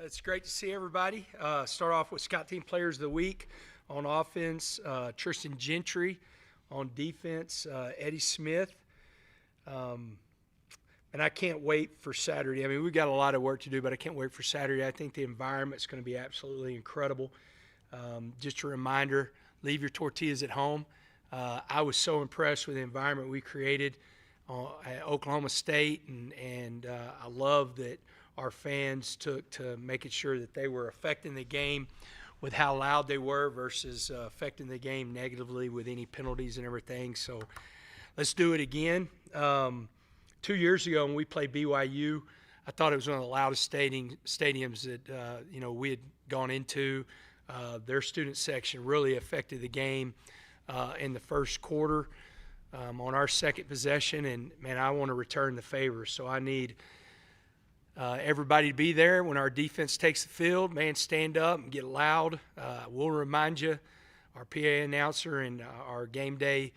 It's great to see everybody. Start off with Scott Team Players of the Week. On offense, Tristan Gentry. On defense, Eddie Smith. And I can't wait for Saturday. I mean, we've got a lot of work to do, but I can't wait for Saturday. I think the environment's going to be absolutely incredible. Just a reminder, leave your tortillas at home. I was so impressed with the environment we created at Oklahoma State, and I love that our fans took to making sure that they were affecting the game with how loud they were versus affecting the game negatively with any penalties and everything. So let's do it again. 2 years ago when we played BYU, I thought it was one of the loudest stadiums that we had gone into. Their student section really affected the game in the first quarter on our second possession, and man, I want to return the favor. So I need everybody to be there when our defense takes the field. Man, stand up and get loud. We'll remind you. Our PA announcer and our game day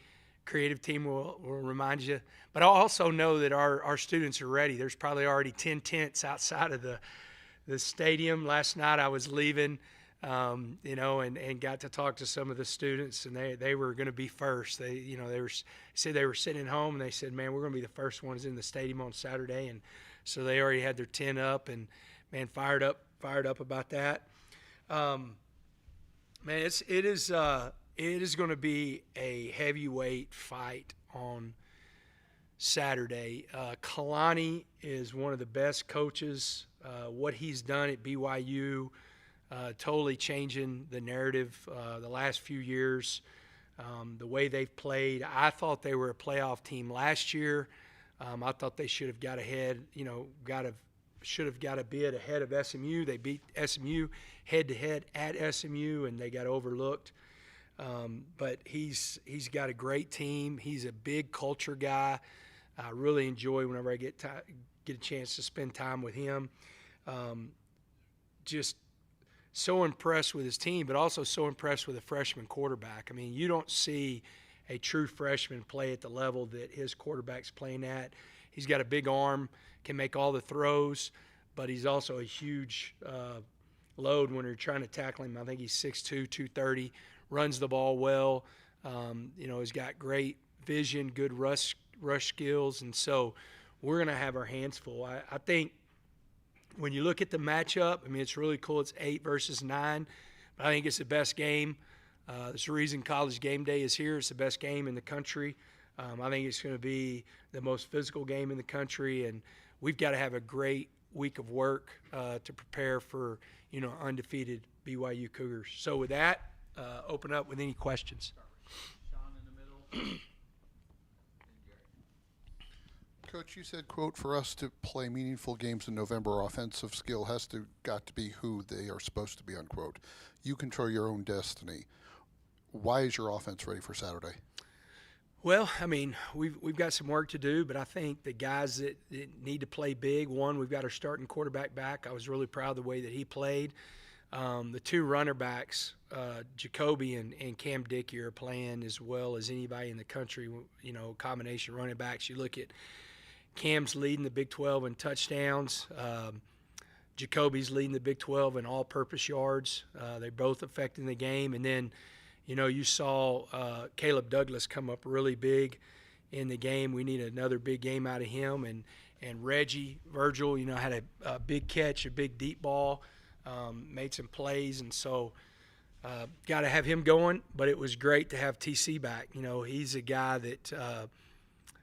creative team will remind you. But I also know that our students are ready. There's probably already 10 tents outside of the stadium. Last night I was leaving, and got to talk to some of the students, and they were going to be first. They said they were sitting at home, and they said, man, we're going to be the first ones in the stadium on Saturday. And so they already had their tent up, and man, fired up about that. Man, it is going to be a heavyweight fight on Saturday. Kalani is one of the best coaches. What he's done at BYU, totally changing the narrative the last few years. The way they've played, I thought they were a playoff team last year. I thought they should have got ahead, should have got a bit ahead of SMU. They beat SMU head-to-head at SMU, and they got overlooked. But he's got a great team. He's a big culture guy. I really enjoy whenever I get a chance to spend time with him. Just so impressed with his team, but also so impressed with a freshman quarterback. I mean, you don't see a true freshman play at the level that his quarterback's playing at. He's got a big arm, can make all the throws, but he's also a huge load when you're trying to tackle him. I think he's 6'2", 230, runs the ball well. He's got great vision, good rush skills, and so we're going to have our hands full. I think when you look at the matchup, I mean, it's really cool. It's 8 versus 9, but I think it's the best game. There's a reason College Game Day is here. It's the best game in the country. I think it's going to be the most physical game in the country, and we've got to have a great week of work to prepare for, undefeated BYU Cougars. So with that, open up with any questions. Sean in the middle. Coach, you said, quote, for us to play meaningful games in November, our offensive skill got to be who they are supposed to be, unquote. You control your own destiny. Why is your offense ready for Saturday? Well, I mean, we've got some work to do, but I think the guys that need to play big, one, we've got our starting quarterback back. I was really proud of the way that he played. The two runner backs, Jacoby and Cam Dickey, are playing as well as anybody in the country, combination running backs. You look at Cam's leading the Big 12 in touchdowns. Jacoby's leading the Big 12 in all-purpose yards. They're both affecting the game. And then, you saw Caleb Douglas come up really big in the game. We need another big game out of him. And Reggie Virgil, had a big catch, a big deep ball, made some plays. And so got to have him going. But it was great to have TC back. He's a guy that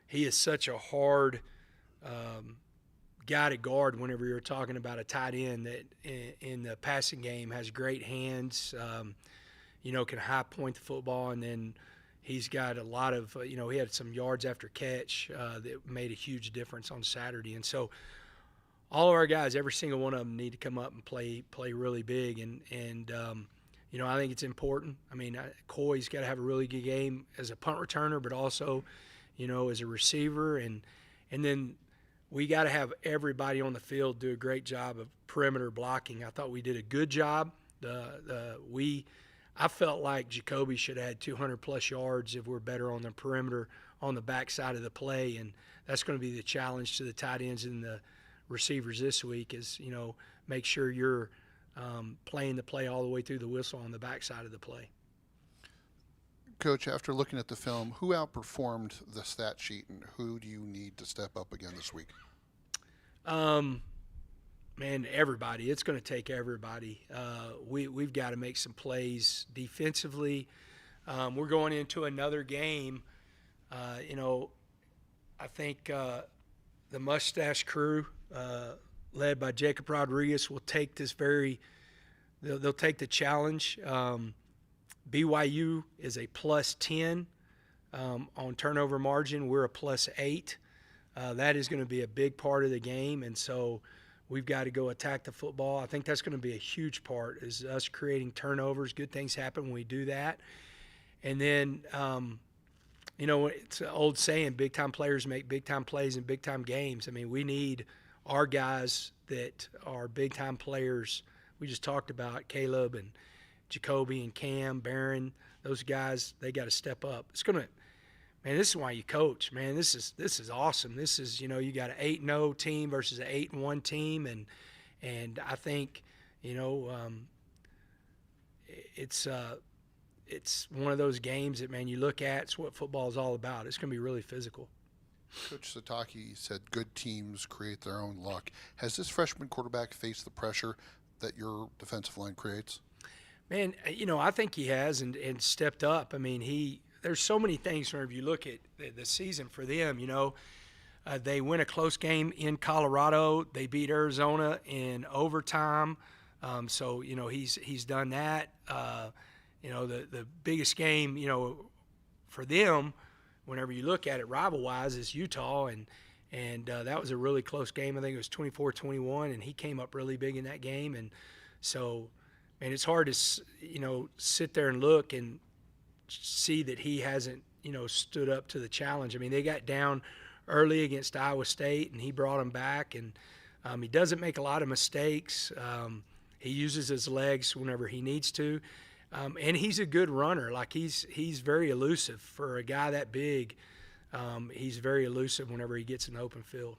he is such a hard guy to guard whenever you're talking about a tight end that in the passing game has great hands, can high point the football, and then he's got a lot of, he had some yards after catch that made a huge difference on Saturday. And so all of our guys, every single one of them need to come up and play really big. And I think it's important. I mean, Coy's got to have a really good game as a punt returner, but also, as a receiver. And then we got to have everybody on the field do a great job of perimeter blocking. I thought we did a good job. I felt like Jacoby should have had 200-plus yards if we're better on the perimeter on the backside of the play, and that's going to be the challenge to the tight ends and the receivers this week is, make sure you're playing the play all the way through the whistle on the backside of the play. Coach, after looking at the film, who outperformed the stat sheet, and who do you need to step up again this week? Man, everybody. It's going to take everybody. We've got to make some plays defensively. We're going into another game. I think the Mustache Crew, led by Jacob Rodriguez, will take this they'll take the challenge. BYU is a +10 on turnover margin. We're a +8. That is going to be a big part of the game, and so we've got to go attack the football. I think that's going to be a huge part, is us creating turnovers. Good things happen when we do that. And then, it's an old saying, big-time players make big-time plays in big-time games. I mean, we need our guys that are big-time players. We just talked about Caleb and Jacoby and Cam, Barron. Those guys, they got to step up. Man, this is why you coach. Man, this is awesome. This is, you got an 8-0 team versus an 8-1 team, and I think, it's one of those games that, man, you look at. It's what football is all about. It's going to be really physical. Coach Satake said good teams create their own luck. Has this freshman quarterback faced the pressure that your defensive line creates? Man, I think he has and stepped up. I mean, there's so many things whenever you look at the season for them. They win a close game in Colorado. They beat Arizona in overtime. So he's done that. The biggest game for them, whenever you look at it rival-wise, is Utah, and that was a really close game. I think it was 24-21, and he came up really big in that game. And so, man, it's hard to sit there and look and see that he hasn't stood up to the challenge. I mean, they got down early against Iowa State, and he brought them back. And he doesn't make a lot of mistakes. He uses his legs whenever he needs to, and he's a good runner. Like he's very elusive for a guy that big. He's very elusive whenever he gets in the open field.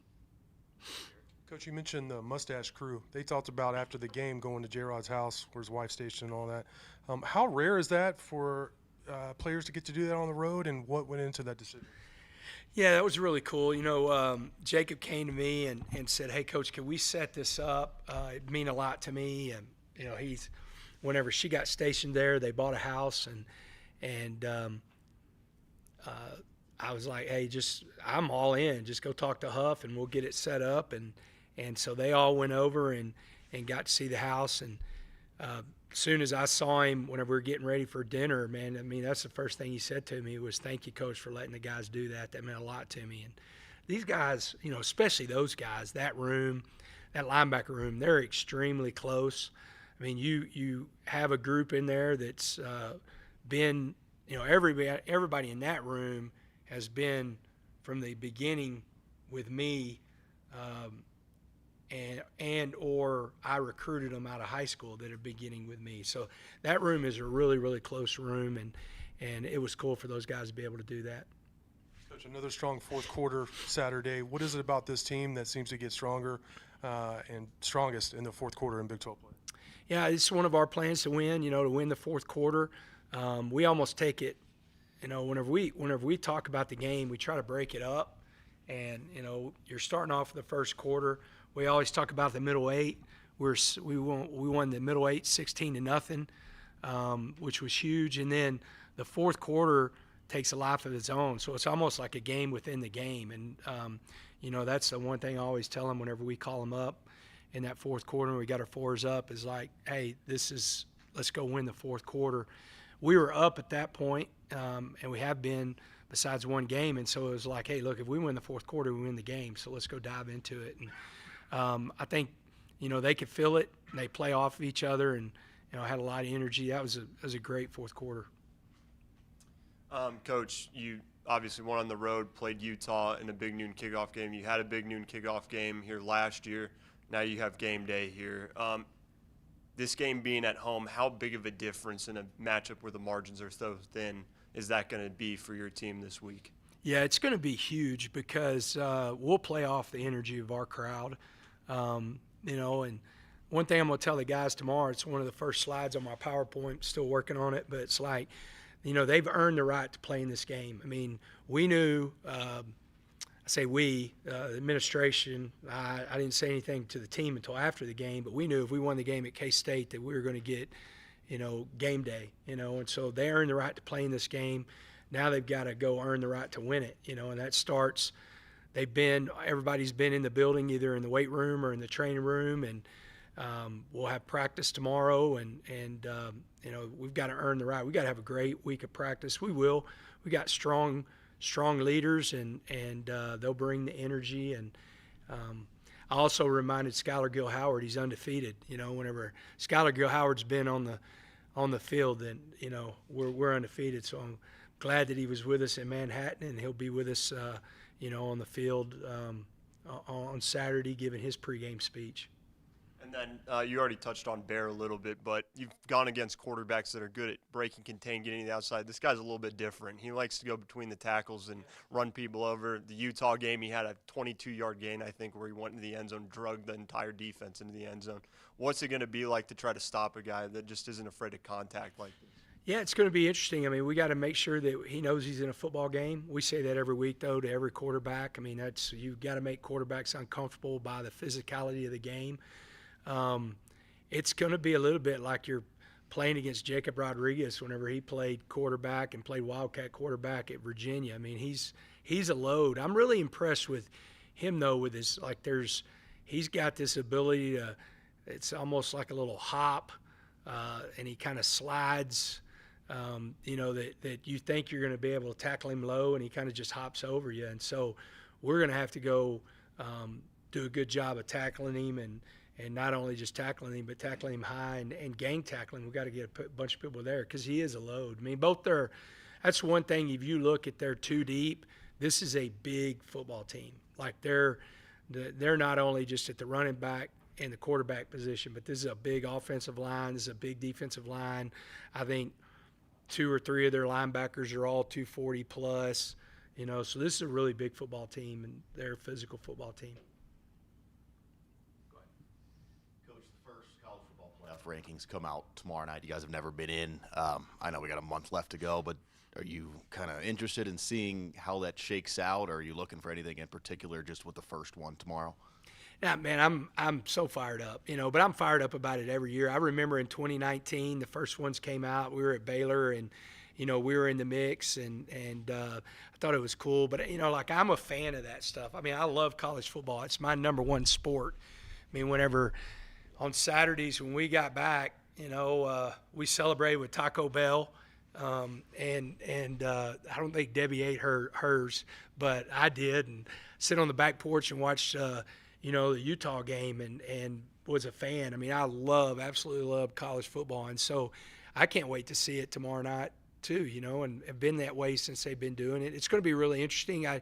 Coach, you mentioned the Mustache Crew. They talked about after the game going to J-Rod's house where his wife's stationed and all that. How rare is that for players to get to do that on the road, and what went into that decision? Yeah, that was really cool. Jacob came to me and said, "Hey, Coach, can we set this up? It'd mean a lot to me." And whenever she got stationed there, they bought a house, and I was like, "Hey, I'm all in. Just go talk to Huff, and we'll get it set up." And so they all went over and got to see the house. And as soon as I saw him, whenever we were getting ready for dinner, man, I mean, that's the first thing he said to me was, "Thank you, Coach, for letting the guys do that. That meant a lot to me." And these guys, especially those guys, that linebacker room, they're extremely close. I mean, you have a group in there that's been, everybody in that room has been from the beginning with me, or I recruited them out of high school that are beginning with me. So that room is a really, really close room, and it was cool for those guys to be able to do that. Coach, another strong fourth quarter Saturday. What is it about this team that seems to get stronger and strongest in the fourth quarter in Big 12 play? Yeah, it's one of our plans to win, to win the fourth quarter. We almost take it, whenever we talk about the game, we try to break it up. And, you're starting off the first quarter. We always talk about the middle eight. We won the middle eight 16-0, which was huge. And then the fourth quarter takes a life of its own. So it's almost like a game within the game. And, that's the one thing I always tell them whenever we call them up in that fourth quarter and we got our fours up is like, hey, let's go win the fourth quarter. We were up at that point, and we have been besides one game. And so it was like, hey, look, if we win the fourth quarter, we win the game. So let's go dive into it. And I think, they could feel it. And they play off of each other and, had a lot of energy. That was a great fourth quarter. Coach, you obviously went on the road, played Utah in a big noon kickoff game. You had a big noon kickoff game here last year. Now you have game day here. This game being at home, how big of a difference in a matchup where the margins are so thin is that going to be for your team this week? Yeah, it's going to be huge because we'll play off the energy of our crowd, and one thing I'm going to tell the guys tomorrow, it's one of the first slides on my PowerPoint, still working on it, but it's like, they've earned the right to play in this game. I mean, we knew, I say we, the administration, I didn't say anything to the team until after the game, but we knew if we won the game at K-State that we were going to get, game day, and so they earned the right to play in this game. Now they've got to go earn the right to win it, and that starts, everybody's been in the building, either in the weight room or in the training room, and we'll have practice tomorrow, and we've got to earn the right. We've got to have a great week of practice. We will. We got strong leaders, and they'll bring the energy. And I also reminded Skylar Gill Howard he's undefeated. Whenever Skylar Gill Howard's been on the field, then we're undefeated. So I'm glad that he was with us in Manhattan, and he'll be with us, on the field on Saturday, giving his pregame speech. And then you already touched on Bear a little bit, but you've gone against quarterbacks that are good at breaking, contain, getting to the outside. This guy's a little bit different. He likes to go between the tackles and run people over. The Utah game, he had a 22-yard gain, I think, where he went into the end zone, drugged the entire defense into the end zone. What's it going to be like to try to stop a guy that just isn't afraid of contact like this? Yeah, it's going to be interesting. I mean, we got to make sure that he knows he's in a football game. We say that every week, though, to every quarterback. I mean, you've got to make quarterbacks uncomfortable by the physicality of the game. It's going to be a little bit like you're playing against Jacob Rodriguez whenever he played quarterback and played Wildcat quarterback at Virginia. I mean, he's a load. I'm really impressed with him, though, with his, he's got this ability to, it's almost like a little hop, and he kind of slides, that you think you're going to be able to tackle him low, and he kind of just hops over you. And so we're going to have to go do a good job of tackling him, and not only just tackling him, but tackling him high and gang tackling. We've got to get a bunch of people there because he is a load. I mean, that's one thing. If you look at their two deep, this is a big football team. Like they're not only just at the running back and the quarterback position, but this is a big offensive line. This is a big defensive line. I think 2 or 3 of their linebackers are all 240 plus. So this is a really big football team, and they're a physical football team. Rankings come out tomorrow night. You guys have never been in. I know we got a month left to go, but are you kind of interested in seeing how that shakes out, or are you looking for anything in particular just with the first one tomorrow? Yeah, man, I'm so fired up, but I'm fired up about it every year. I remember in 2019, the first ones came out. We were at Baylor, and we were in the mix, and I thought it was cool. But I'm a fan of that stuff. I mean, I love college football. It's my number one sport. I mean, whenever on Saturdays when we got back, we celebrated with Taco Bell, and I don't think Debbie ate hers, but I did, and sit on the back porch and watched, the Utah game, and was a fan. I mean, I absolutely love college football, and so I can't wait to see it tomorrow night too. And have been that way since they've been doing it. It's going to be really interesting. I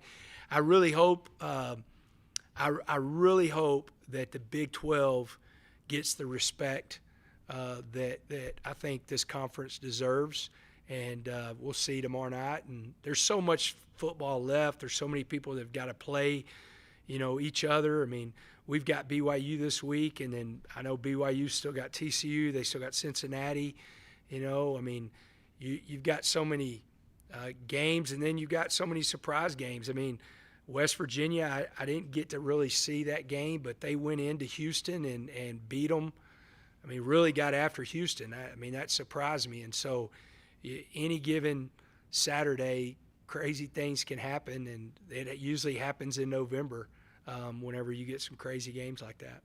really hope, I really hope that the Big 12 gets the respect that I think this conference deserves, and we'll see tomorrow night. And there's so much football left. There's so many people that have got to play, each other. I mean, we've got BYU this week, and then I know BYU still got TCU. They still got Cincinnati. I mean, you've got so many games, and then you've got so many surprise games. I mean, West Virginia, I didn't get to really see that game, but they went into Houston and beat them. I mean, really got after Houston. I mean, that surprised me. And so any given Saturday, crazy things can happen, and it usually happens in November whenever you get some crazy games like that.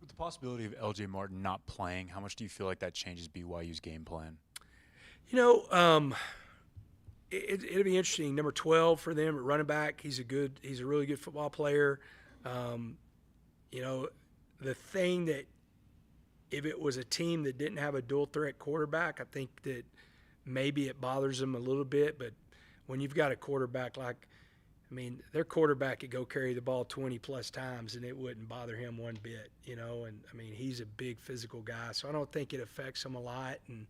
With the possibility of LJ Martin not playing, how much do you feel like that changes BYU's game plan? It'll be interesting. Number 12 for them at running back. He's a really good football player. The thing that if it was a team that didn't have a dual threat quarterback, I think that maybe it bothers them a little bit. But when you've got a quarterback their quarterback could go carry the ball 20 plus times and it wouldn't bother him one bit, and I mean, he's a big physical guy. So I don't think it affects him a lot. And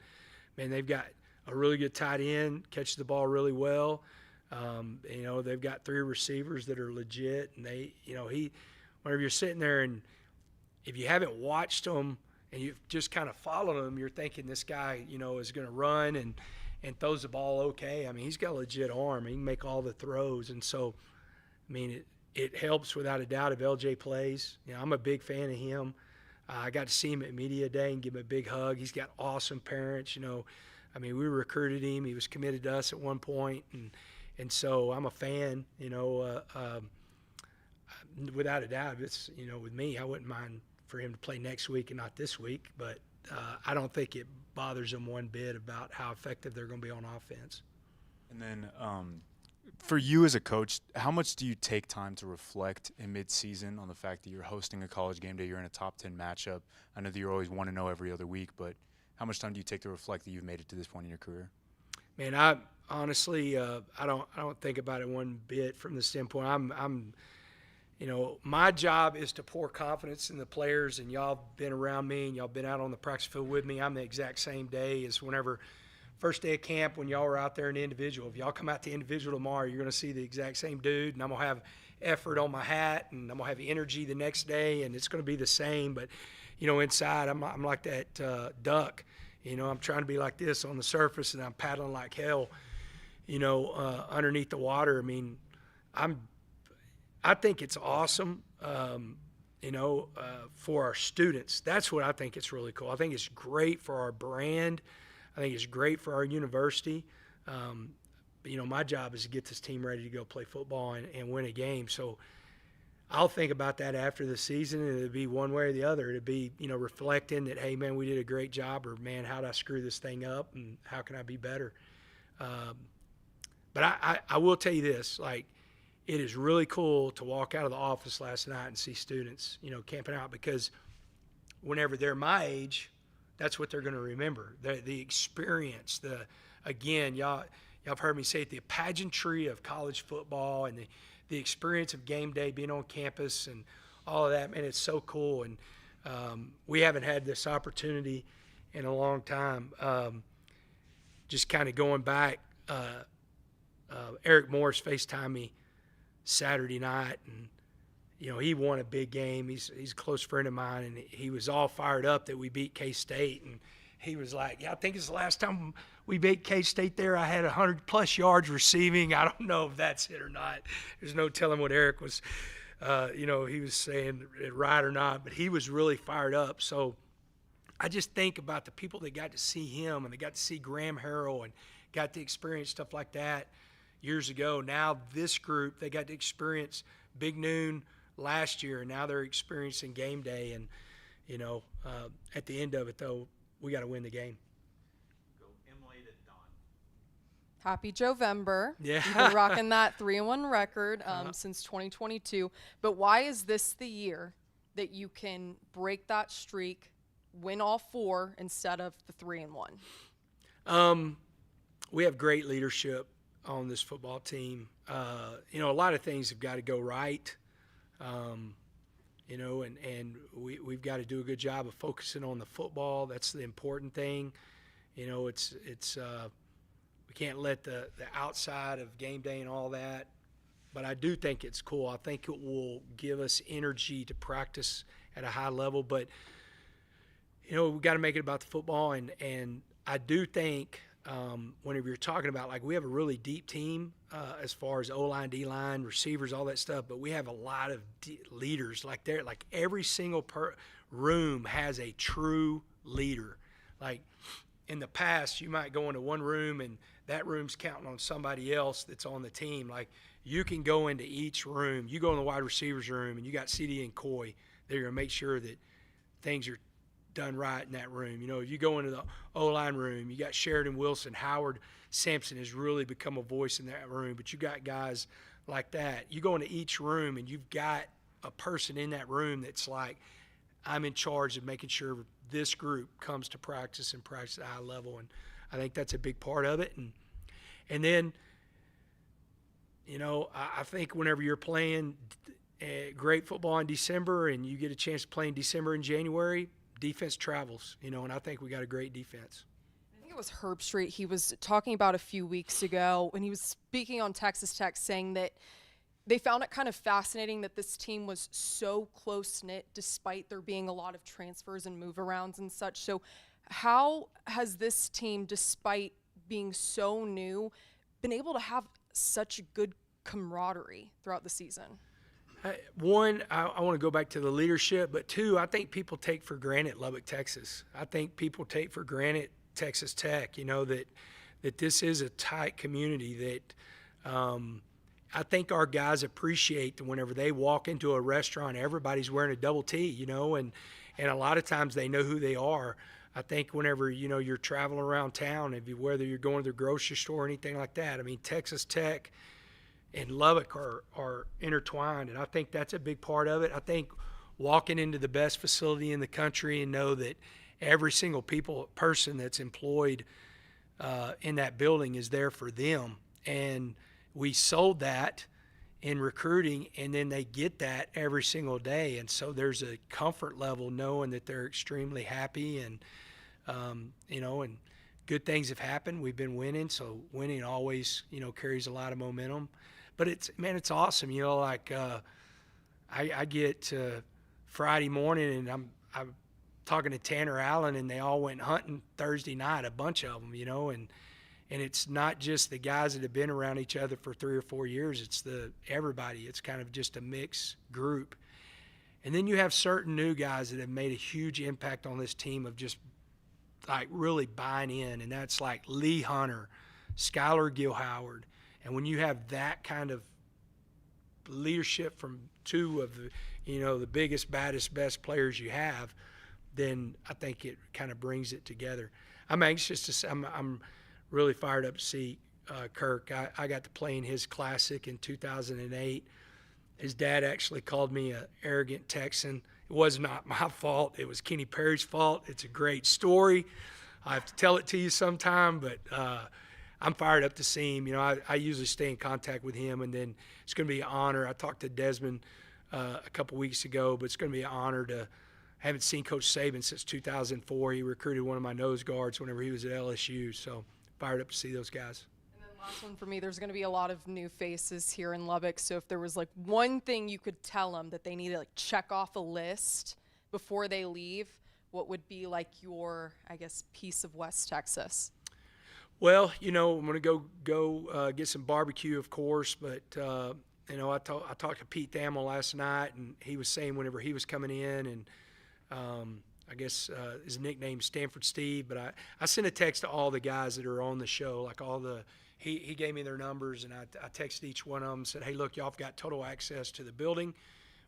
man, they've got a really good tight end, catches the ball really well. They've got 3 receivers that are legit, and whenever you're sitting there and if you haven't watched him and you've just kind of followed him, you're thinking this guy, is going to run and throws the ball okay. I mean, he's got a legit arm. He can make all the throws. And so, I mean, it helps without a doubt if LJ plays. I'm a big fan of him. I got to see him at Media Day and give him a big hug. He's got awesome parents, I mean, we recruited him. He was committed to us at one point, and so I'm a fan, without a doubt. It's, with me, I wouldn't mind for him to play next week and not this week, but I don't think it bothers them one bit about how effective they're going to be on offense. And then for you as a coach, how much do you take time to reflect in mid-season on the fact that you're hosting a college game day, you're in a top 10 matchup? I know that you're always 1-0 every other week, but how much time do you take to reflect that you've made it to this point in your career? Man, I honestly, I don't think about it one bit from the standpoint. I'm my job is to pour confidence in the players, and y'all have been around me and y'all been out on the practice field with me. I'm the exact same day as whenever first day of camp when y'all were out there in the individual. If y'all come out to individual tomorrow, you're going to see the exact same dude, and I'm going to have effort on my hat, and I'm going to have energy the next day, and it's going to be the same. But, inside, I'm like that duck. I'm trying to be like this on the surface, and I'm paddling like hell, underneath the water. I mean, I think it's awesome, for our students. That's what I think it's really cool. I think it's great for our brand. I think it's great for our university. My job is to get this team ready to go play football and win a game. So I'll think about that after the season, and it'll be one way or the other. It'll be, reflecting that, hey, man, we did a great job, or, man, how did I screw this thing up, and how can I be better? But I will tell you this, it is really cool to walk out of the office last night and see students, camping out, because whenever they're my age, that's what they're going to remember. The experience, again, y'all have heard me say it, the pageantry of college football and the experience of game day, being on campus and all of that, man, it's so cool. And we haven't had this opportunity in a long time. Just kind of going back, Eric Morris FaceTimed me Saturday night, and he won a big game. He's a close friend of mine, and he was all fired up that we beat K-State. And he was like, yeah, I think it's the last time we beat K-State there. I had 100-plus yards receiving. I don't know if that's it or not. There's no telling what Eric was, he was saying it right or not, but he was really fired up. So I just think about the people that got to see him, and they got to see Graham Harrell and got to experience stuff like that years ago. Now this group, they got to experience Big Noon last year, and now they're experiencing game day. And, at the end of it, though, we got to win the game. Go Emily to Don. Happy Jovember. Yeah. You've been rocking that 3-1 record since 2022. But why is this the year that you can break that streak, win all 4 instead of the 3-1? We have great leadership on this football team. A lot of things have got to go right. And we've got to do a good job of focusing on the football. That's the important thing. It's we can't let the outside of game day and all that. But I do think it's cool. I think it will give us energy to practice at a high level. But, we've got to make it about the football. And I do think whenever you're talking about, we have a really deep team as far as O-line, D-line, receivers, all that stuff, but we have a lot of leaders. Every single room has a true leader. In the past, you might go into one room and that room's counting on somebody else that's on the team. You can go into each room. You go in the wide receivers room, and you got CD and Coy. They're going to make sure that things are done right in that room. If you go into the O-line room, you got Sheridan Wilson. Howard Sampson has really become a voice in that room, but you got guys like that. You go into each room, and you've got a person in that room that's like, I'm in charge of making sure this group comes to practice and practice at a high level. And I think that's a big part of it. And then, I think whenever you're playing great football in December and you get a chance to play in December and January, defense travels, and I think we got a great defense. I think it was Herb Street. He was talking about a few weeks ago when he was speaking on Texas Tech, saying that they found it kind of fascinating that this team was so close-knit despite there being a lot of transfers and move-arounds and such. So how has this team, despite being so new, been able to have such good camaraderie throughout the season? One, I want to go back to the leadership, but two, I think people take for granted Lubbock, Texas. I think people take for granted Texas Tech, that this is a tight community, that I think our guys appreciate that whenever they walk into a restaurant, everybody's wearing a double T, and a lot of times they know who they are. I think whenever, you're traveling around town, whether you're going to the grocery store or anything like that, I mean, Texas Tech and Lubbock are intertwined, and I think that's a big part of it. I think walking into the best facility in the country and know that every single person that's employed in that building is there for them, and we sold that in recruiting, and then they get that every single day, and so there's a comfort level knowing that they're extremely happy, and and good things have happened. We've been winning, so winning always carries a lot of momentum. But it's awesome. I get Friday morning and I'm talking to Tanner Allen, and they all went hunting Thursday night, a bunch of them, and it's not just the guys that have been around each other for 3 or 4 years. It's everybody. It's kind of just a mixed group. And then you have certain new guys that have made a huge impact on this team of just like really buying in, and that's like Lee Hunter, Skylar Gilhoward. And when you have that kind of leadership from two of the biggest, baddest, best players you have, then I think it kind of brings it together. I'm anxious to. I'm really fired up to see Kirk. I got to play in his classic in 2008. His dad actually called me an arrogant Texan. It was not my fault. It was Kenny Perry's fault. It's a great story. I have to tell it to you sometime, but I'm fired up to see him. I usually stay in contact with him, and then it's going to be an honor. I talked to Desmond a couple weeks ago, but it's going to be an honor to – haven't seen Coach Saban since 2004. He recruited one of my nose guards whenever he was at LSU, so fired up to see those guys. And then last one for me, there's going to be a lot of new faces here in Lubbock, so if there was like one thing you could tell them that they need to like check off a list before they leave, what would be like your, I guess, piece of West Texas? Well, I'm going to go get some barbecue, of course, but I talked to Pete Thamel last night, and he was saying whenever he was coming in, and I guess his nickname Stanford Steve, but I sent a text to all the guys that are on the show, like he gave me their numbers, and I texted each one of them and said, hey, look, y'all have got total access to the building.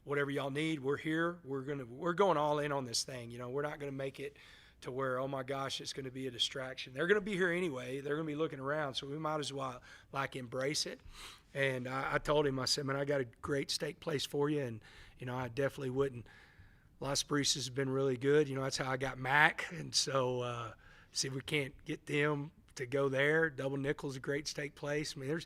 Whatever y'all need, we're here. We're going all in on this thing. We're not going to make it to where, oh my gosh, it's going to be a distraction. They're going to be here anyway. They're going to be looking around, so we might as well embrace it. And I told him, I said, man, I got a great steak place for you, and I definitely wouldn't. Las Brisas has been really good. That's how I got Mac, and so see if we can't get them to go there. Double Nickel's a great steak place. I mean, there's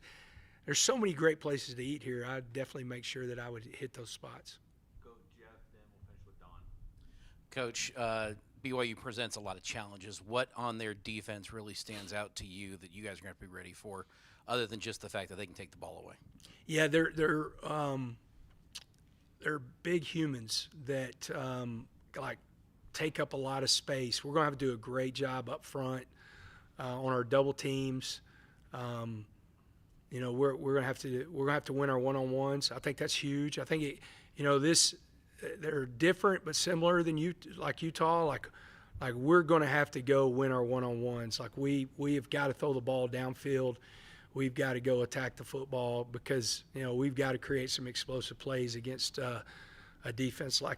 so many great places to eat here. I'd definitely make sure that I would hit those spots. Go Jeff, then we'll finish with Don. Coach, BYU presents a lot of challenges. What on their defense really stands out to you that you guys are going to be ready for, other than just the fact that they can take the ball away? Yeah, they're big humans that like take up a lot of space. We're going to have to do a great job up front on our double teams. We're going to have to win our one-on-ones. I think that's huge. I think they're different but similar than Utah. Like we're going to have to go win our one-on-ones. Like we have got to throw the ball downfield. We've got to go attack the football because we've got to create some explosive plays against a defense like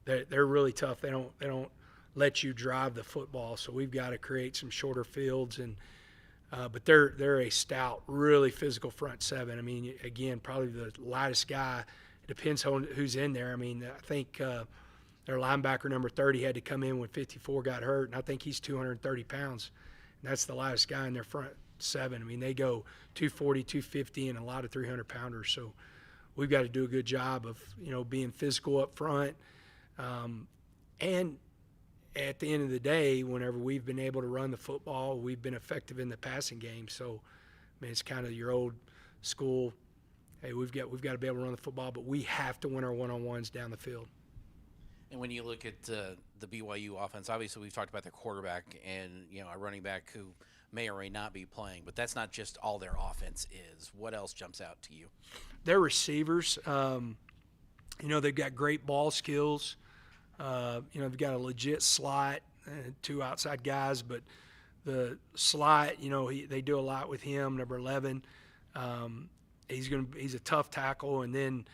they're really tough. They don't let you drive the football, so we've got to create some shorter fields and. But they're a stout, really physical front seven. I mean, again, probably the lightest guy. It depends on who's in there. I mean, I think their linebacker number 30 had to come in when 54 got hurt, and I think he's 230 pounds. And that's the lightest guy in their front seven. I mean, they go 240, 250, and a lot of 300-pounders. So we've got to do a good job of, being physical up front. And at the end of the day, whenever we've been able to run the football, we've been effective in the passing game. So, I mean, it's kind of your old school hey, we've got to be able to run the football, but we have to win our one-on-ones down the field. And when you look at the BYU offense, obviously we've talked about their quarterback and a running back who may or may not be playing, but that's not just all their offense is. What else jumps out to you? Their receivers, they've got great ball skills. They've got a legit slot, 2 outside guys, but the slot, they do a lot with him, number 11. He's a tough tackle, and then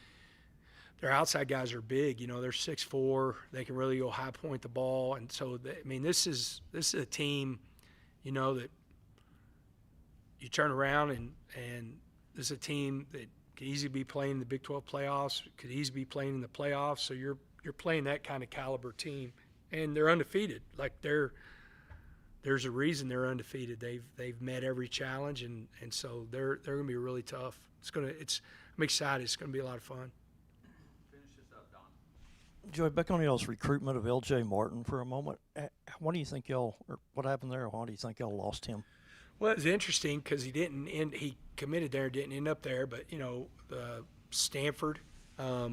their outside guys are big. They're 6'4". They can really go high point the ball, and so this is a team, that you turn around and this is a team that could easily be playing in the Big 12 playoffs, could easily be playing in the playoffs. So you're playing that kind of caliber team, and they're undefeated. Like there's a reason they're undefeated. They've met every challenge, and so they're going to be really tough. I'm excited. It's going to be a lot of fun. Finish this up, Don. Joey, back on y'all's recruitment of L.J. Martin for a moment. What do you think what happened there? Why do you think y'all lost him? Well, it was interesting because he committed there, didn't end up there, but Stanford, I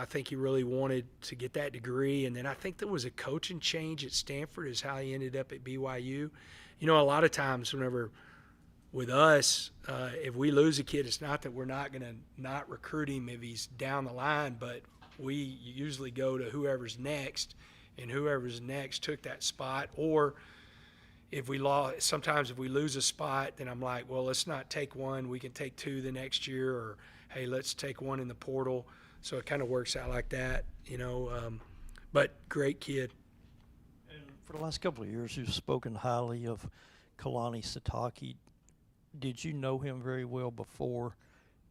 think he really wanted to get that degree, and then I think there was a coaching change at Stanford is how he ended up at BYU. A lot of times whenever with us, if we lose a kid, it's not that we're not going to not recruit him if he's down the line, but we usually go to whoever's next, and whoever's next took that spot. Or sometimes if we lose a spot, then I'm like, well, let's not take one. We can take 2 the next year, or hey, let's take 1 in the portal. So it kind of works out like that, but great kid. And for the last couple of years, you've spoken highly of Kalani Sitake. Did you know him very well before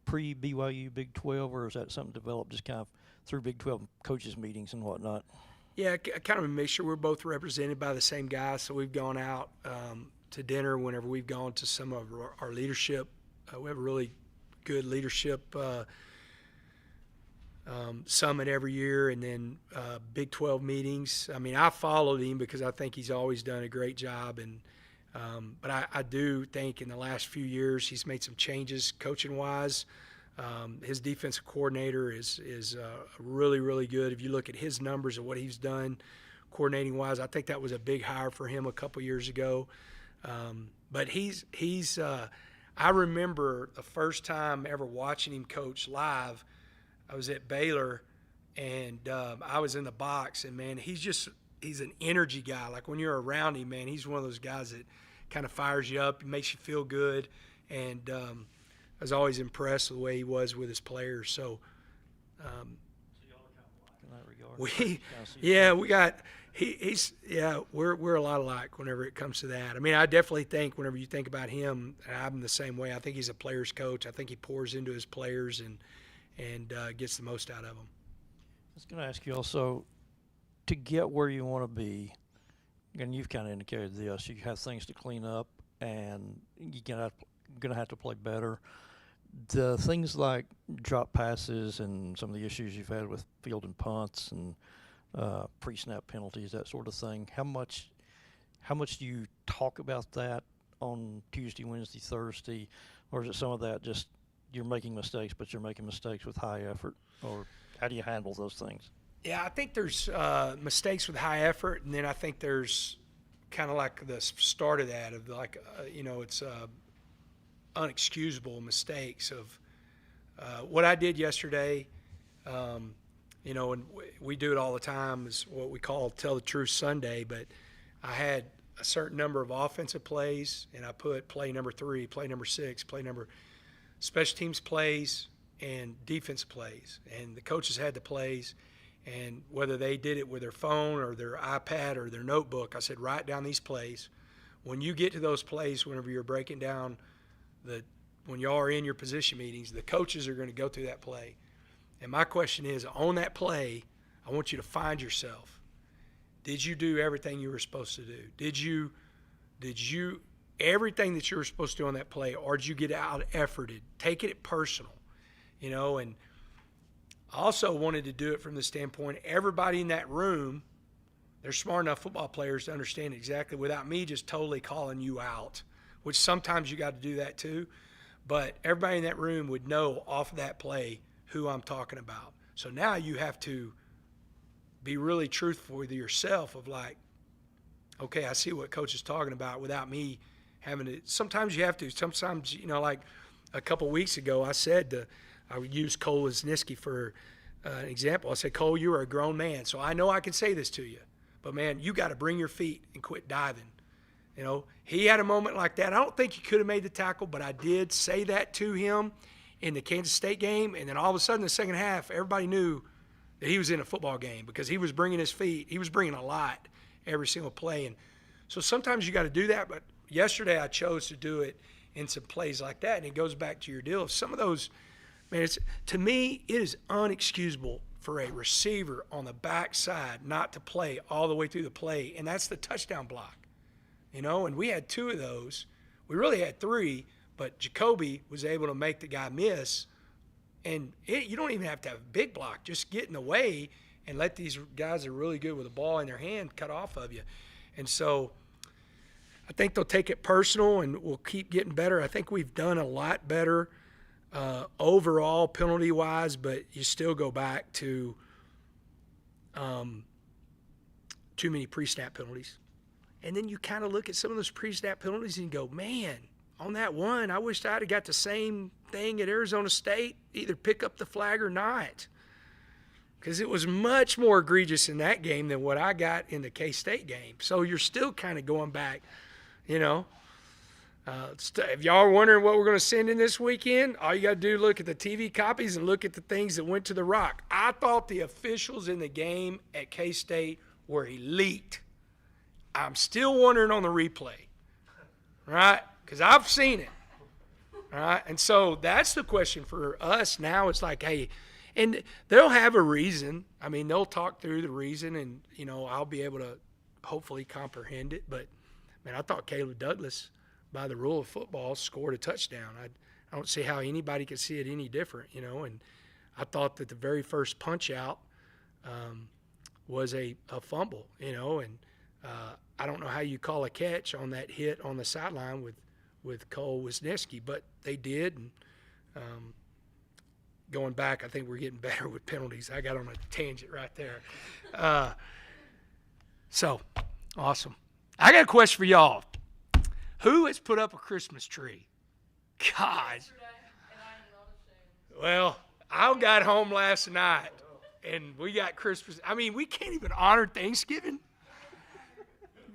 pre-BYU Big 12, or is that something developed just kind of through Big 12 coaches meetings and whatnot? Yeah, kind of a mixture. We're both represented by the same guy, so we've gone out to dinner whenever we've gone to some of our leadership. We have a really good leadership summit every year, and then Big 12 meetings. I followed him because I think he's always done a great job, and but I do think in the last few years he's made some changes coaching-wise. His defensive coordinator is really, really good. If you look at his numbers of what he's done coordinating-wise, I think that was a big hire for him a couple years ago. But he's I remember the first time ever watching him coach live. I was at Baylor, and I was in the box, and, man, he's an energy guy. Like, when you're around him, man, he's one of those guys that kind of fires you up, makes you feel good, and I was always impressed with the way he was with his players. So we're a lot alike whenever it comes to that. I definitely think whenever you think about him, I'm the same way. I think he's a player's coach. I think he pours into his players and gets the most out of them. I was going to ask you also, to get where you want to be, and you've kind of indicated this, you have things to clean up, and you're going to have to play better. The things like drop passes and some of the issues you've had with fielding punts and pre-snap penalties, that sort of thing, how much do you talk about that on Tuesday, Wednesday, Thursday, or is it some of that just you're making mistakes, but you're making mistakes with high effort, or how do you handle those things? Yeah, I think there's mistakes with high effort, and then I think there's kind of like the start of that of like, it's unexcusable mistakes of what I did yesterday. And we do it all the time, is what we call Tell the Truth Sunday, but I had a certain number of offensive plays, and I put play number 3, play number 6, special teams plays, and defense plays. And the coaches had the plays, and whether they did it with their phone or their iPad or their notebook, I said, write down these plays. When you get to those plays, whenever you're breaking down when y'all are in your position meetings, the coaches are going to go through that play. And my question is, on that play, I want you to find yourself. Did you do everything you were supposed to do? Did you everything that you were supposed to do on that play, or did you get out-efforted? Take it personal, and I also wanted to do it from the standpoint, everybody in that room, they're smart enough football players to understand exactly, without me just totally calling you out, which sometimes you got to do that too. But everybody in that room would know off of that play who I'm talking about. So now you have to be really truthful with yourself of like, okay, I see what coach is talking about without me having to. Sometimes you have to. Sometimes, like a couple weeks ago, I would use Cole Wisniewski for an example. I said, Cole, you are a grown man, so I know I can say this to you. But, man, you got to bring your feet and quit diving. He had a moment like that. I don't think he could have made the tackle, but I did say that to him in the Kansas State game. And then all of a sudden, in the second half, everybody knew that he was in a football game because he was bringing his feet. He was bringing a lot every single play. And so sometimes you got to do that. But yesterday I chose to do it in some plays like that. And it goes back to your deal of some of those, man, to me, it is unexcusable for a receiver on the backside not to play all the way through the play. And that's the touchdown block. And we had 2 of those. We really had 3, but Jacoby was able to make the guy miss. And you don't even have to have a big block. Just get in the way and let these guys that are really good with the ball in their hand cut off of you. And so I think they'll take it personal and we'll keep getting better. I think we've done a lot better overall penalty-wise, but you still go back to too many pre-snap penalties. And then you kind of look at some of those pre-snap penalties and you go, man, on that one, I wish I'd have got the same thing at Arizona State, either pick up the flag or not. Because it was much more egregious in that game than what I got in the K-State game. So you're still kind of going back, if y'all are wondering what we're going to send in this weekend, all you got to do is look at the TV copies and look at the things that went to the Rock. I thought the officials in the game at K-State were elite. I'm still wondering on the replay, right? Because I've seen it, right? And so that's the question for us now. It's like, hey, and they'll have a reason. I mean, they'll talk through the reason, and, I'll be able to hopefully comprehend it. But, man, I thought Caleb Douglas, by the rule of football, scored a touchdown. I don't see how anybody could see it any different, And I thought that the very first punch-out was a fumble, and I don't know how you call a catch on that hit on the sideline with Cole Wisniewski, but they did. And going back, I think we're getting better with penalties. I got on a tangent right there. So, awesome. I got a question for y'all. Who has put up a Christmas tree? God. Well, I got home last night, and we got Christmas. I mean, we can't even honor Thanksgiving.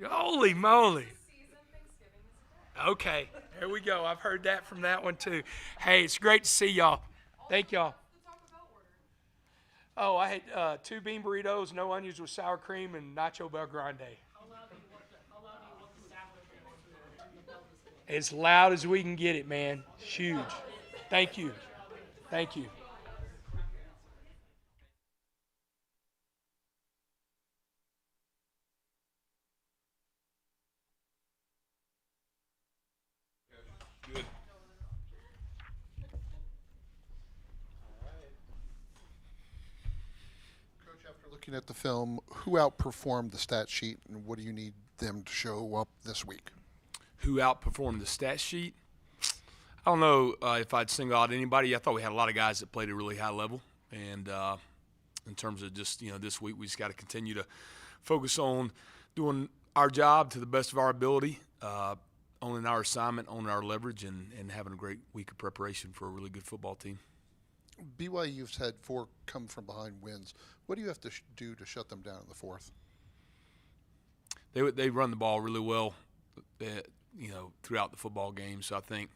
Holy moly. Okay, there we go. I've heard that from that one too. Hey, it's great to see y'all. Thank y'all. Oh, I had 2 bean burritos, no onions with sour cream, and nacho bel grande. As loud as we can get it, man. It's huge. Thank you. Thank you. Looking at the film, who outperformed the stat sheet, and what do you need them to show up this week? Who outperformed the stat sheet? I don't know if I'd single out anybody. I thought we had a lot of guys that played at a really high level. And in terms of just, this week we just got to continue to focus on doing our job to the best of our ability, owning our assignment, owning our leverage, and having a great week of preparation for a really good football team. BYU's had 4 come-from-behind wins. What do you have to do to shut them down in the 4th? They run the ball really well, throughout the football game. So I think,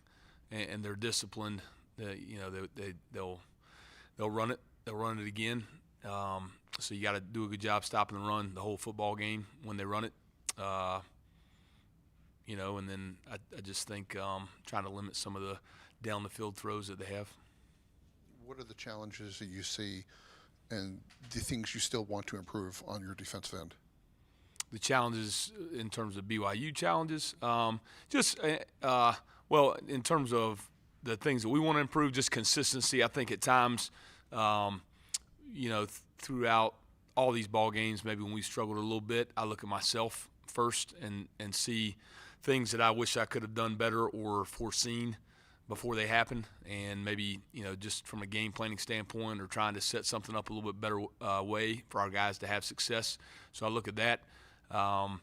and they're disciplined. They'll run it. They'll run it again. So you got to do a good job stopping the run the whole football game when they run it. And then I just think trying to limit some of the down the field throws that they have. What are the challenges that you see and the things you still want to improve on your defensive end? The challenges in terms of BYU challenges, in terms of the things that we want to improve, just consistency. I think at times, throughout all these ball games, maybe when we struggled a little bit, I look at myself first and see things that I wish I could have done better or foreseen before they happen, and maybe, just from a game planning standpoint or trying to set something up a little bit better way for our guys to have success. So I look at that. And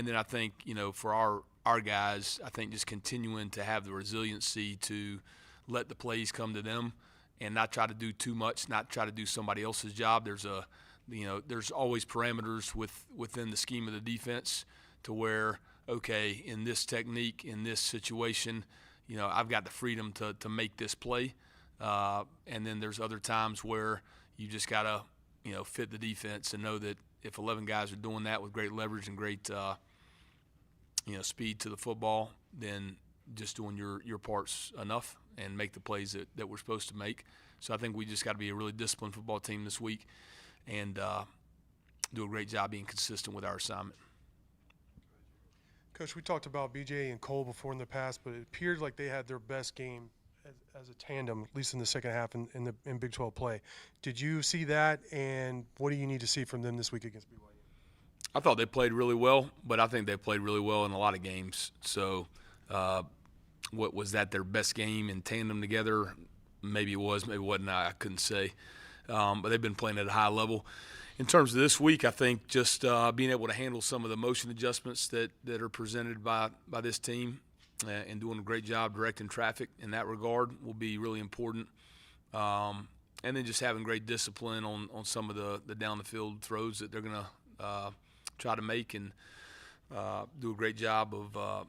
then I think, for our guys, I think just continuing to have the resiliency to let the plays come to them and not try to do too much, not try to do somebody else's job. There's always parameters within the scheme of the defense to where, okay, in this technique, in this situation, I've got the freedom to make this play. And then there's other times where you just got to, fit the defense and know that if 11 guys are doing that with great leverage and great, speed to the football, then just doing your part's enough and make the plays that we're supposed to make. So I think we just got to be a really disciplined football team this week and do a great job being consistent with our assignment. Coach, we talked about BJ and Cole before in the past, but it appeared like they had their best game as a tandem, at least in the second half in Big 12 play. Did you see that, and what do you need to see from them this week against BYU? I thought they played really well, but I think they played really well in a lot of games. So what was that, their best game in tandem together? Maybe it was, maybe it wasn't. I couldn't say. But they've been playing at a high level. In terms of this week, I think just being able to handle some of the motion adjustments that are presented by this team and doing a great job directing traffic in that regard will be really important. And then just having great discipline on some of the down-the-field throws that they're going to try to make and do a great job of,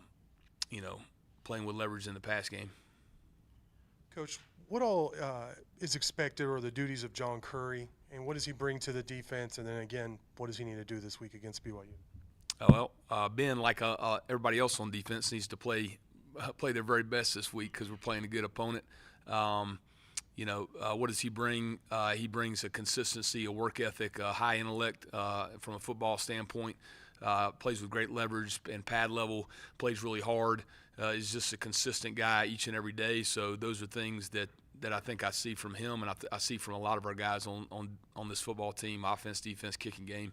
playing with leverage in the pass game. Coach, what all is expected or the duties of John Curry, and what does he bring to the defense? And then again, what does he need to do this week against BYU? Well, Ben, like everybody else on defense, needs to play their very best this week because we're playing a good opponent. What does he bring? He brings a consistency, a work ethic, a high intellect from a football standpoint. Plays with great leverage and pad level. Plays really hard. He's just a consistent guy each and every day. So those are things that I think I see from him, and I see from a lot of our guys on this football team, offense, defense, kicking game.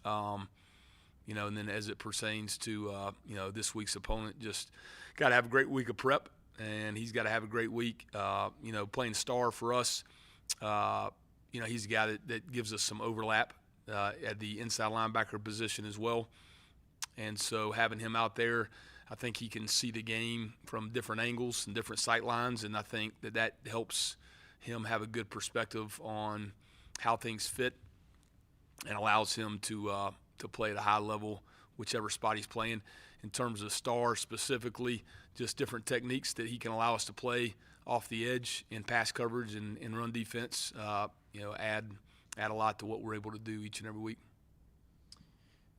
And then as it pertains to this week's opponent, just got to have a great week of prep, and he's got to have a great week. Playing star for us, he's a guy that gives us some overlap at the inside linebacker position as well. And so having him out there, I think he can see the game from different angles and different sight lines, and I think that helps him have a good perspective on how things fit and allows him to play at a high level whichever spot he's playing. In terms of star specifically, just different techniques that he can allow us to play off the edge in pass coverage and run defense, add a lot to what we're able to do each and every week.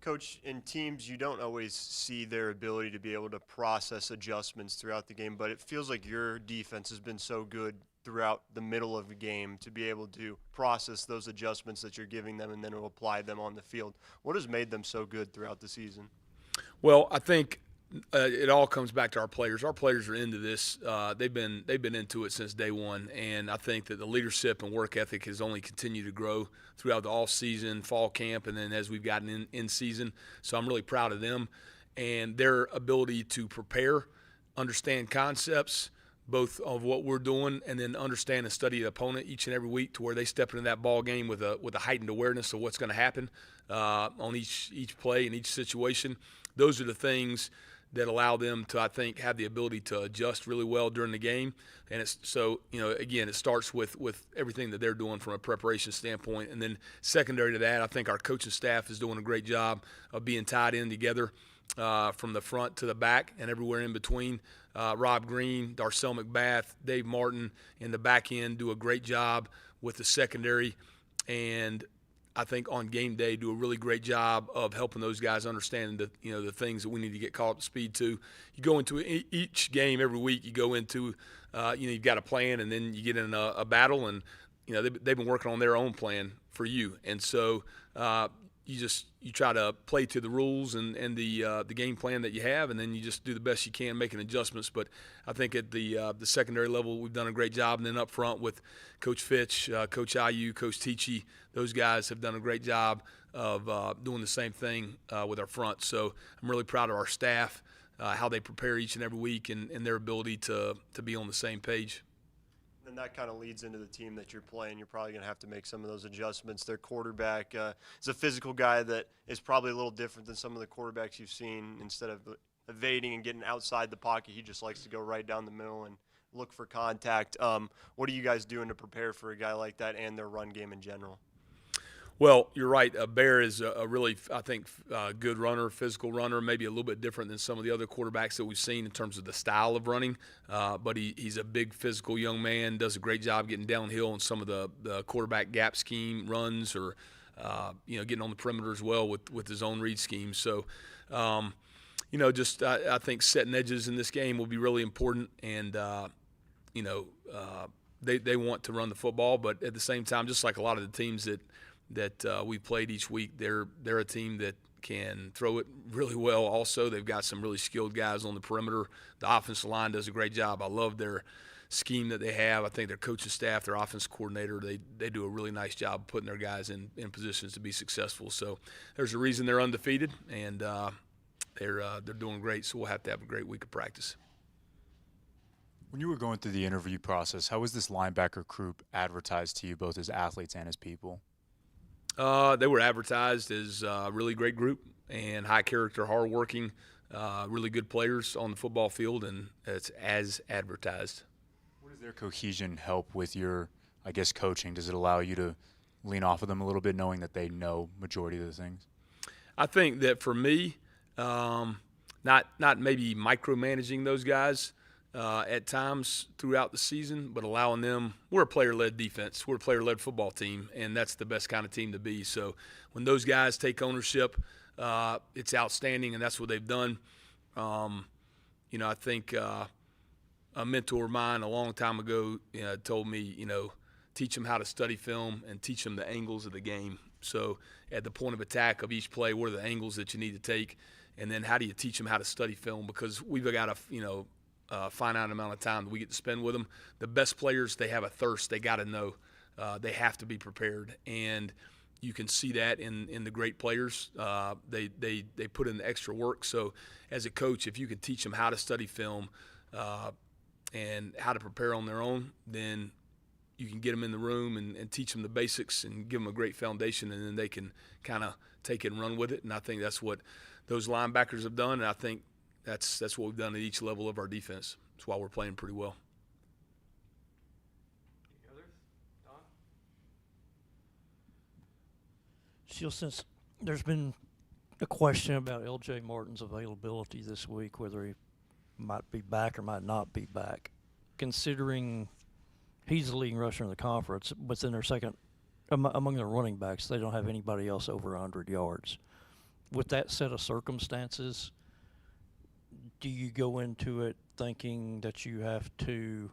Coach, in teams, you don't always see their ability to be able to process adjustments throughout the game, but it feels like your defense has been so good throughout the middle of the game to be able to process those adjustments that you're giving them and then to apply them on the field. What has made them so good throughout the season? Well, I think it all comes back to our players. Our players are into this. They've been into it since day one, and I think that the leadership and work ethic has only continued to grow throughout the off-season, fall camp, and then as we've gotten in season. So I'm really proud of them and their ability to prepare, understand concepts, both of what we're doing, and then understand and study the opponent each and every week to where they step into that ball game with a heightened awareness of what's going to happen on each play and each situation. Those are the things that allow them to, I think, have the ability to adjust really well during the game. And it's so, again, it starts with everything that they're doing from a preparation standpoint. And then secondary to that, I think our coaching staff is doing a great job of being tied in together from the front to the back and everywhere in between. Rob Green, Darcel McBath, Dave Martin in the back end do a great job with the secondary. And I think on game day do a really great job of helping those guys understand the things that we need to get caught up to speed to. You go into each game every week. You go into you've got a plan, and then you get in a battle, and they've been working on their own plan for you. And so you try to play to the rules and the game plan that you have, and then you just do the best you can making adjustments. But I think at the secondary level, we've done a great job, and then up front with Coach Fitch, Coach IU, Coach Tichy, those guys have done a great job of doing the same thing with our front. So I'm really proud of our staff, how they prepare each and every week, and their ability to be on the same page. And that kind of leads into the team that you're playing. You're probably going to have to make some of those adjustments. Their quarterback is a physical guy that is probably a little different than some of the quarterbacks you've seen. Instead of evading and getting outside the pocket, he just likes to go right down the middle and look for contact. What are you guys doing to prepare for a guy like that and their run game in general? Well, you're right. Bear is a really, I think, good runner, physical runner, maybe a little bit different than some of the other quarterbacks that we've seen in terms of the style of running. But he's a big physical young man, does a great job getting downhill in some of the quarterback gap scheme runs or, getting on the perimeter as well with his own read scheme. So, I think setting edges in this game will be really important. And, they want to run the football, but at the same time, just like a lot of the teams that we played each week, they're a team that can throw it really well. Also, they've got some really skilled guys on the perimeter. The offensive line does a great job. I love their scheme that they have. I think their coaching staff, their offensive coordinator, they do a really nice job putting their guys in positions to be successful. So there's a reason they're undefeated, and they're doing great. So we'll have to have a great week of practice. When you were going through the interview process, how was this linebacker group advertised to you, both as athletes and as people? They were advertised as a really great group and high character, hardworking, really good players on the football field, and it's as advertised. What does their cohesion help with your, I guess, coaching? Does it allow you to lean off of them a little bit, knowing that they know majority of the things? I think that for me, not maybe micromanaging those guys at times throughout the season, but allowing them. We're a player-led defense. We're a player-led football team, and that's the best kind of team to be. So when those guys take ownership, it's outstanding, and that's what they've done. I think a mentor of mine a long time ago told me, teach them how to study film and teach them the angles of the game. So at the point of attack of each play, what are the angles that you need to take, and then how do you teach them how to study film? Because we've got a finite amount of time that we get to spend with them. The best players, they have a thirst. They got to know. They have to be prepared, and you can see that in the great players. They put in the extra work. So as a coach, if you can teach them how to study film and how to prepare on their own, then you can get them in the room and teach them the basics and give them a great foundation, and then they can kind of take it and run with it. And I think that's what those linebackers have done, and I think that's what we've done at each level of our defense. That's why we're playing pretty well. Any others? Don? Still, since there's been a question about L.J. Martin's availability this week, whether he might be back or might not be back, considering he's the leading rusher in the conference, within their second, among their running backs, they don't have anybody else over 100 yards. With that set of circumstances, do you go into it thinking that you have to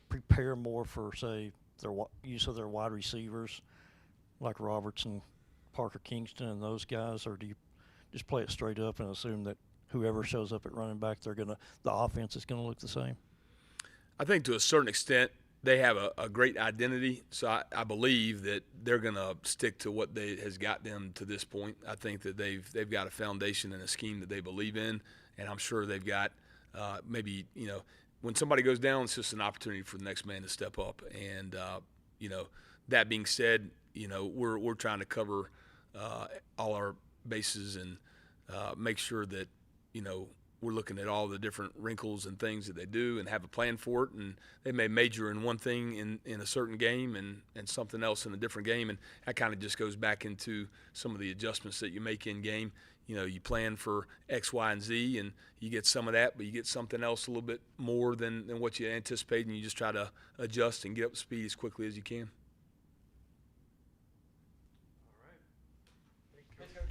prepare more for, say, their use of their wide receivers, like Robertson, Parker Kingston, and those guys, or do you just play it straight up and assume that whoever shows up at running back, the offense is gonna look the same? I think to a certain extent they have a great identity, so I believe that they're going to stick to what has got them to this point. I think that they've got a foundation and a scheme that they believe in, and I'm sure they've got maybe, when somebody goes down, it's just an opportunity for the next man to step up. And, that being said, we're trying to cover all our bases and make sure that, we're looking at all the different wrinkles and things that they do and have a plan for it. And they may major in one thing in a certain game and something else in a different game. And that kind of just goes back into some of the adjustments that you make in game. You plan for X, Y, and Z, and you get some of that, but you get something else a little bit more than what you anticipate, and you just try to adjust and get up to speed as quickly as you can.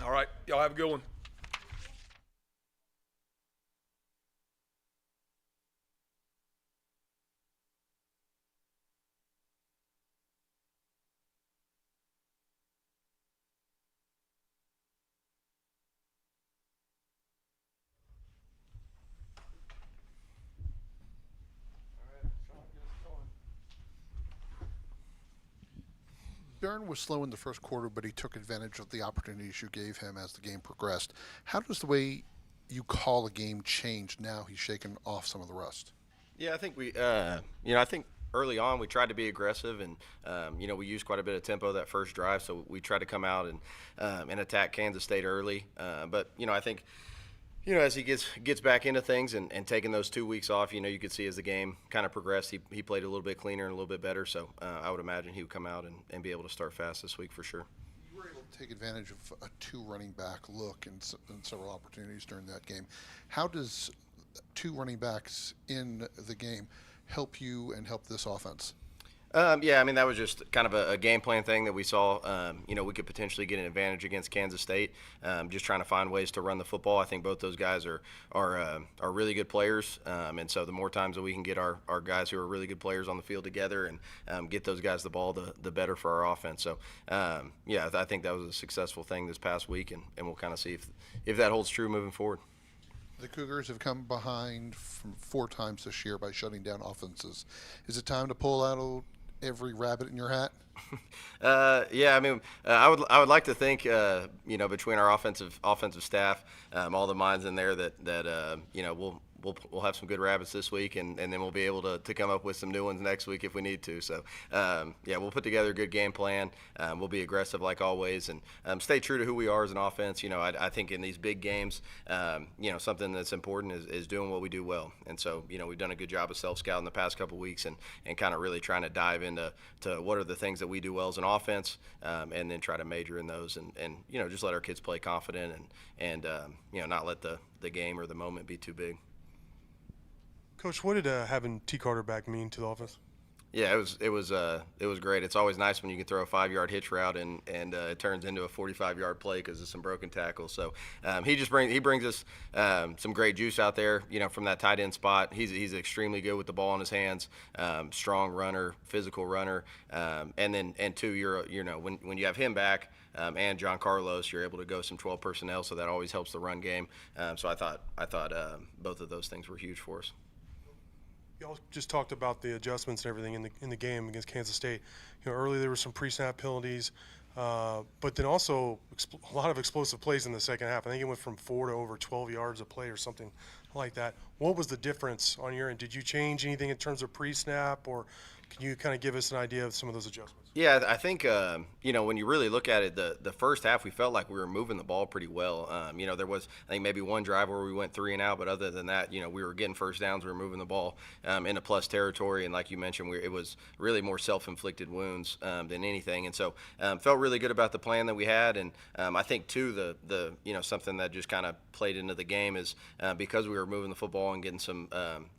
All right. Y'all have a good one. Barron was slow in the first quarter, but he took advantage of the opportunities you gave him as the game progressed. How does the way you call a game change now he's shaken off some of the rust? Yeah, I think I think early on we tried to be aggressive, and we used quite a bit of tempo that first drive, so we tried to come out and attack Kansas State early. But I think as he gets back into things and taking those 2 weeks off, you could see as the game kind of progressed, he played a little bit cleaner and a little bit better. So I would imagine he would come out and be able to start fast this week for sure. You were able to take advantage of a 2 running back look in several opportunities during that game. How does 2 running backs in the game help you and help this offense? That was just kind of a game plan thing that we saw. We could potentially get an advantage against Kansas State, just trying to find ways to run the football. I think both those guys are really good players, and so the more times that we can get our guys who are really good players on the field together and get those guys the ball, the better for our offense. So, I think that was a successful thing this past week, and we'll kind of see if that holds true moving forward. The Cougars have come behind from 4 times this year by shutting down offenses. Is it time to pull out every rabbit in your hat? I would like to think, between our offensive staff, all the minds in there that we'll have some good rabbits this week, and then we'll be able to come up with some new ones next week if we need to. So, we'll put together a good game plan. We'll be aggressive like always, and stay true to who we are as an offense. I think in these big games, something that's important is doing what we do well. And so, we've done a good job of self-scouting the past couple weeks and kind of really trying to dive into what are the things that we do well as an offense, and then try to major in those and just let our kids play confident and not let the game or the moment be too big. Coach, what did having T. Carter back mean to the offense? Yeah, it was great. It's always nice when you can throw a 5-yard hitch route and it turns into a 45-yard play because of some broken tackles. So he brings us some great juice out there. From that tight end spot, he's extremely good with the ball in his hands. Strong runner, physical runner, and two, when you have him back. And John Carlos, you're able to go some 12 personnel, so that always helps the run game. So I thought both of those things were huge for us. Y'all just talked about the adjustments and everything in the game against Kansas State. Early there were some pre-snap penalties, but then also a lot of explosive plays in the second half. I think it went from 4 to over 12 yards a play or something like that. What was the difference on your end? Did you change anything in terms of pre-snap, or can you kind of give us an idea of some of those adjustments? Yeah, I think when you really look at it, the first half we felt like we were moving the ball pretty well. There was, I think, maybe one drive where we went 3 and out, but other than that, we were getting first downs, we were moving the ball into plus territory, and like you mentioned, it was really more self-inflicted wounds than anything, and so felt really good about the plan that we had, and I think too the something that just kind of played into the game is because we were moving the football and getting some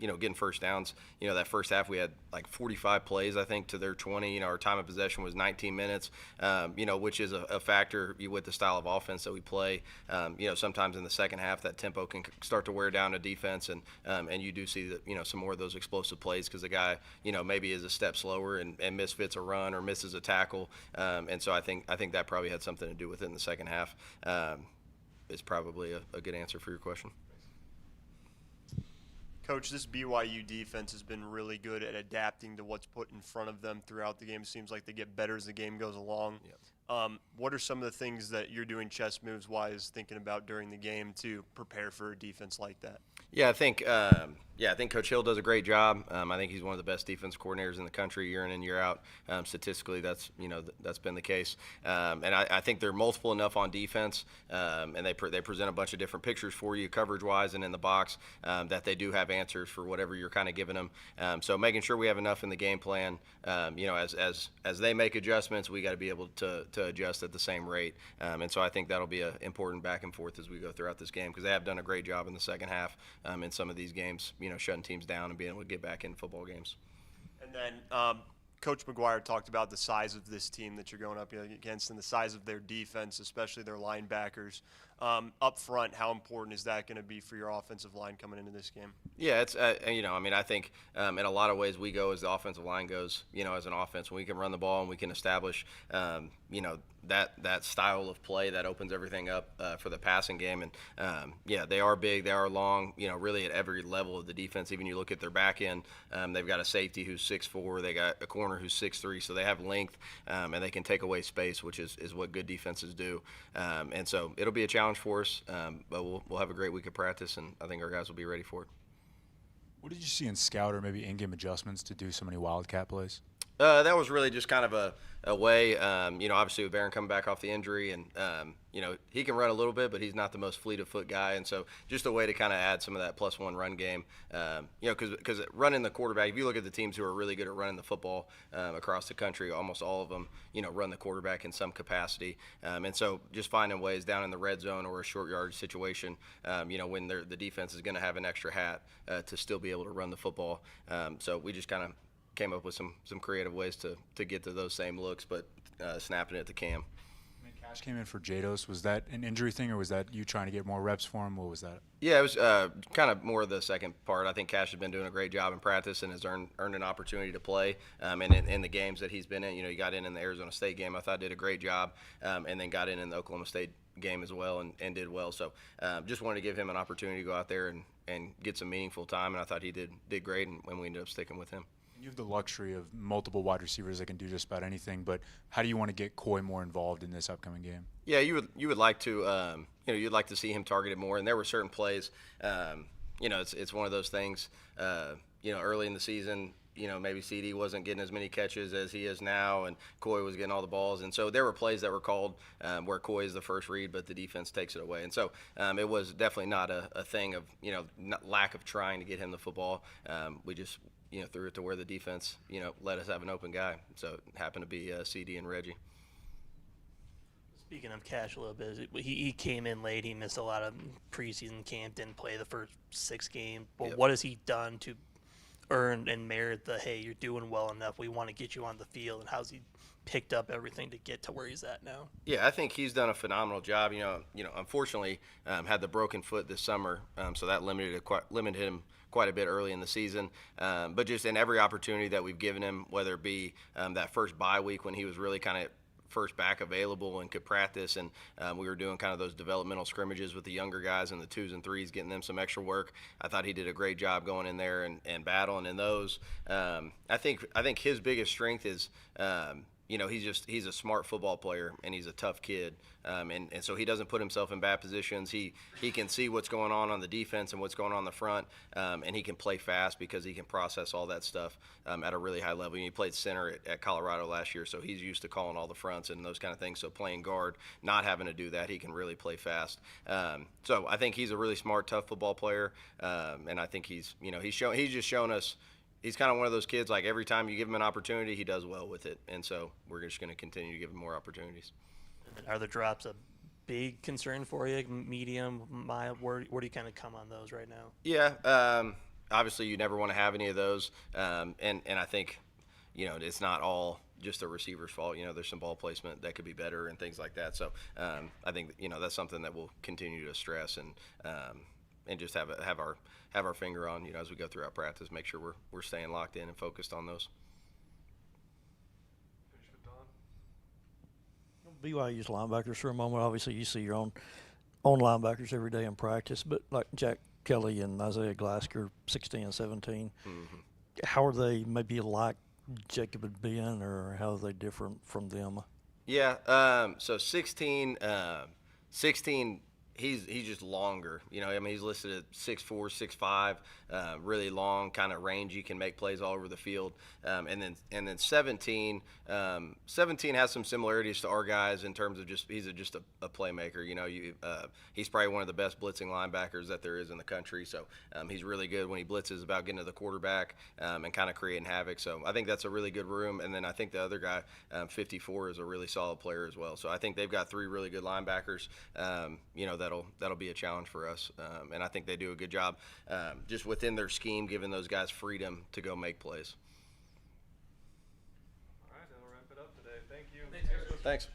getting first downs. That first half we had like 45 plays, I think, to their 20. Our time of possession was 19 minutes, which is a factor with the style of offense that we play. Sometimes in the second half that tempo can start to wear down a defense, and you do see that some more of those explosive plays because the guy maybe is a step slower and misfits a run or misses a tackle, and so I think that probably had something to do with it in the second half. Is probably a good answer for your question. Coach, this BYU defense has been really good at adapting to what's put in front of them throughout the game. It seems like they get better as the game goes along. Yep. What are some of the things that you're doing chess moves-wise, thinking about during the game to prepare for a defense like that? Yeah, I think Coach Hill does a great job. I think he's one of the best defense coordinators in the country year in and year out. Statistically, that's been the case. And I think they're multiple enough on defense, and they present a bunch of different pictures for you, coverage-wise and in the box, that they do have answers for whatever you're kind of giving them. So making sure we have enough in the game plan, as they make adjustments, we got to be able to adjust at the same rate. And so I think that'll be an important back and forth as we go throughout this game because they have done a great job in the second half. In some of these games, shutting teams down and being able to get back in football games. And then Coach McGuire talked about the size of this team that you're going up against and the size of their defense, especially their linebackers. up front, how important is that going to be for your offensive line coming into this game? Yeah, it's I think in a lot of ways we go as the offensive line goes. As an offense, when we can run the ball and we can establish, that style of play that opens everything up for the passing game. And they are big, they are long. Really at every level of the defense. Even you look at their back end, they've got a safety who's 6'4", they got a corner who's 6'3", so they have length and they can take away space, which is what good defenses do. And so it'll be a challenge for us, but we'll have a great week of practice, and I think our guys will be ready for it. What did you see in scout or maybe in-game adjustments to do so many wildcat plays? That was really just kind of a way, obviously with Barron coming back off the injury, and, he can run a little bit, but he's not the most fleet of foot guy. And so just a way to kind of add some of that +1 run game, because running the quarterback, if you look at the teams who are really good at running the football across the country, almost all of them, run the quarterback in some capacity. And so just finding ways down in the red zone or a short yardage situation, when the defense is going to have an extra hat to still be able to run the football. So we just kind of came up with some creative ways to get to those same looks, but snapping it to Cam. Cash came in for Jados. Was that an injury thing, or was that you trying to get more reps for him? What was that? Yeah, it was kind of more of the second part. I think Cash has been doing a great job in practice and has earned an opportunity to play. And in the games that he's been in, he got in the Arizona State game. I thought did a great job, and then got in the Oklahoma State game as well and did well. So just wanted to give him an opportunity to go out there and get some meaningful time, and I thought he did great, and we ended up sticking with him. You have the luxury of multiple wide receivers that can do just about anything, but how do you want to get Coy more involved in this upcoming game? Yeah, you would like to you'd like to see him targeted more, and there were certain plays. It's one of those things. Early in the season, maybe CD wasn't getting as many catches as he is now, and Coy was getting all the balls. And so there were plays that were called where Coy is the first read, but the defense takes it away. And so it was definitely not a thing of, lack of trying to get him the football. We just, threw it to where the defense, let us have an open guy. So it happened to be CD and Reggie. Speaking of Cash a little bit, he came in late. He missed a lot of preseason camp, didn't play the first 6 games. But Yep. What has he done to earn and merit the, hey, you're doing well enough, we want to get you on the field? And how's he picked up everything to get to where he's at now? Yeah, I think he's done a phenomenal job. Unfortunately, had the broken foot this summer, so that limited him quite a bit early in the season. But just in every opportunity that we've given him, whether it be that first bye week when he was really kind of first back available and could practice, and we were doing kind of those developmental scrimmages with the younger guys and the 2s and 3s, getting them some extra work. I thought he did a great job going in there and battling in those. I think his biggest strength is he's a smart football player, and he's a tough kid, and so he doesn't put himself in bad positions. He can see what's going on the defense and what's going on the front, and he can play fast because he can process all that stuff at a really high level. He played center at Colorado last year, so he's used to calling all the fronts and those kind of things. So playing guard, not having to do that, he can really play fast. So I think he's a really smart, tough football player, and I think he's just shown us. He's kind of one of those kids, like every time you give him an opportunity, he does well with it. And so we're just going to continue to give him more opportunities. Are the drops a big concern for you, medium, mild? Where do you kind of come on those right now? Yeah, obviously you never want to have any of those. And I think, it's not all just the receiver's fault. There's some ball placement that could be better and things like that. So I think, that's something that we'll continue to stress and just have our finger on, as we go throughout practice, make sure we're staying locked in and focused on those. BYU's linebackers for a moment. Obviously, you see your own linebackers every day in practice, but like Jack Kelly and Isaiah Glasker, 16 and 17, how are they maybe like Jacob and Ben, or how are they different from them? Yeah, so 16, he's just longer. He's listed at 6'4", 6'5", really long, kind of rangy, can make plays all over the field. And then 17 has some similarities to our guys in terms of he's just a playmaker. He's probably one of the best blitzing linebackers that there is in the country. So he's really good when he blitzes about getting to the quarterback and kind of creating havoc. So I think that's a really good room. And then I think the other guy, 54, is a really solid player as well. So I think they've got 3 really good linebackers. That'll be a challenge for us, and I think they do a good job just within their scheme, giving those guys freedom to go make plays. All right, that'll wrap it up today. Thank you. Thanks.